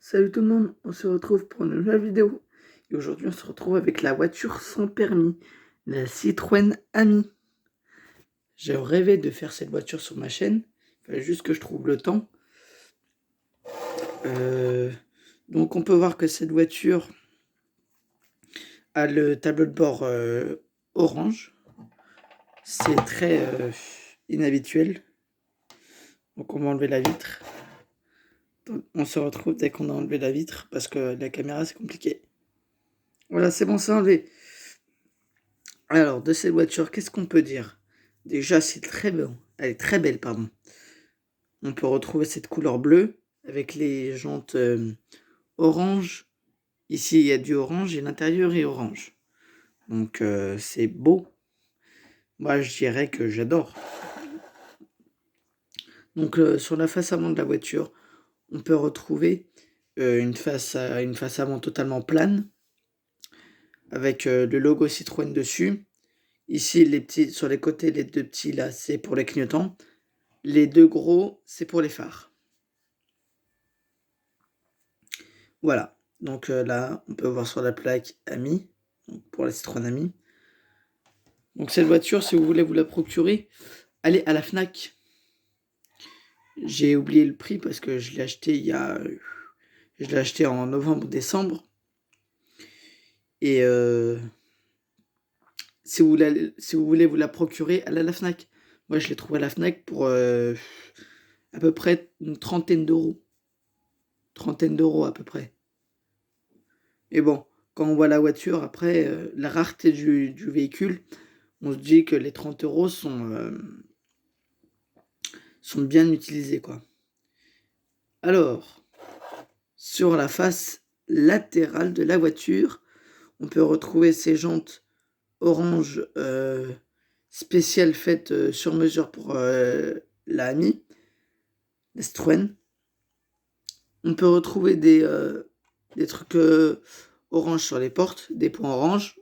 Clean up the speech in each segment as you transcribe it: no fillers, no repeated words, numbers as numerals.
Salut tout le monde, on se retrouve pour une nouvelle vidéo. Et aujourd'hui on se retrouve avec la voiture sans permis, la Citroën Ami. J'ai rêvé de faire cette voiture sur ma chaîne, il fallait juste que je trouve le temps. Donc on peut voir que cette voiture a le tableau de bord orange. C'est très inhabituel. Donc on va enlever la vitre. Donc, on se retrouve dès qu'on a enlevé la vitre parce que la caméra c'est compliqué. Voilà, c'est bon, c'est enlevé. Alors, de cette voiture, qu'est-ce qu'on peut dire? Déjà, c'est très beau. Elle est très belle, pardon. On peut retrouver cette couleur bleue avec les jantes orange. Ici, il y a du orange et l'intérieur est orange. Donc, c'est beau. Moi, je dirais que j'adore. Donc, sur la face avant de la voiture, on peut retrouver une face avant totalement plane avec le logo Citroën dessus. Ici, les petits, sur les côtés, les deux petits là, c'est pour les clignotants. Les deux gros, c'est pour les phares. Voilà. Donc là, on peut voir sur la plaque Ami, donc pour la Citroën Ami. Donc cette voiture, si vous voulez vous la procurer, allez à la Fnac. J'ai oublié le prix parce que je l'ai acheté je l'ai acheté en novembre-décembre. Et si vous voulez vous la procurer, allez à la Fnac. Moi, je l'ai trouvé à la Fnac pour à peu près une trentaine d'euros. Trentaine d'euros à peu près. Et bon, quand on voit la voiture, après, la rareté du véhicule, on se dit que les 30 euros sont bien utilisés, quoi. Alors, sur la face latérale de la voiture, on peut retrouver ces jantes orange spéciales faites sur mesure pour la Ami, la Citroën. On peut retrouver des trucs orange sur les portes, des points orange.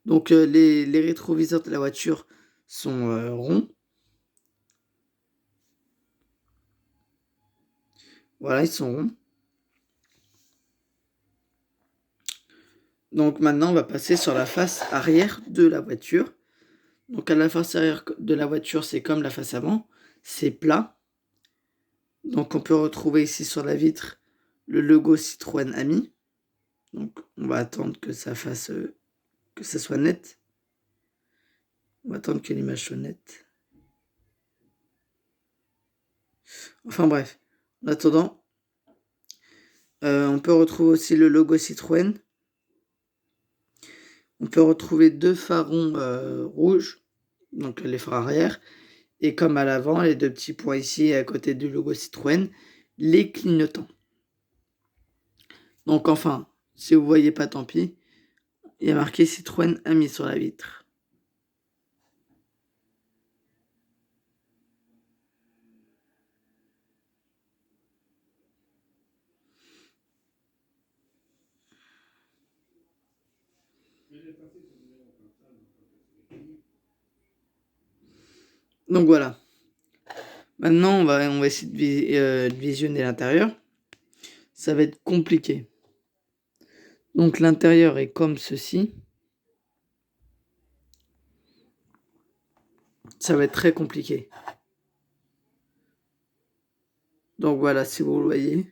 Donc les rétroviseurs de la voiture sont ronds. Voilà, ils sont ronds. Donc maintenant, on va passer sur la face arrière de la voiture. Donc à la face arrière de la voiture, c'est comme la face avant, c'est plat. Donc on peut retrouver ici sur la vitre le logo Citroën Ami. Donc on va attendre que ça fasse que ça soit net. On va attendre que l'image soit nette. Enfin bref, en attendant, on peut retrouver aussi le logo Citroën. On peut retrouver deux phares rouges, donc les phares arrière, et comme à l'avant, les deux petits points ici à côté du logo Citroën, les clignotants. Donc enfin, si vous voyez pas, tant pis, il y a marqué Citroën Ami sur la vitre. Donc voilà. Maintenant, on va essayer de visionner l'intérieur. Ça va être compliqué. Donc l'intérieur est comme ceci. Ça va être très compliqué. Donc voilà, si vous le voyez,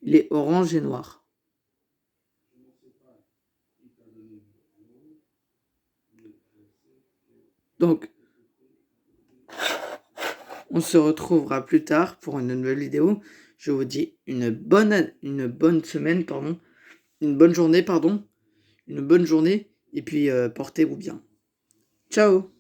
il est orange et noir. Donc, on se retrouvera plus tard pour une nouvelle vidéo. Je vous dis une bonne semaine, pardon. Une bonne journée, pardon. Une bonne journée. Et puis, portez-vous bien. Ciao!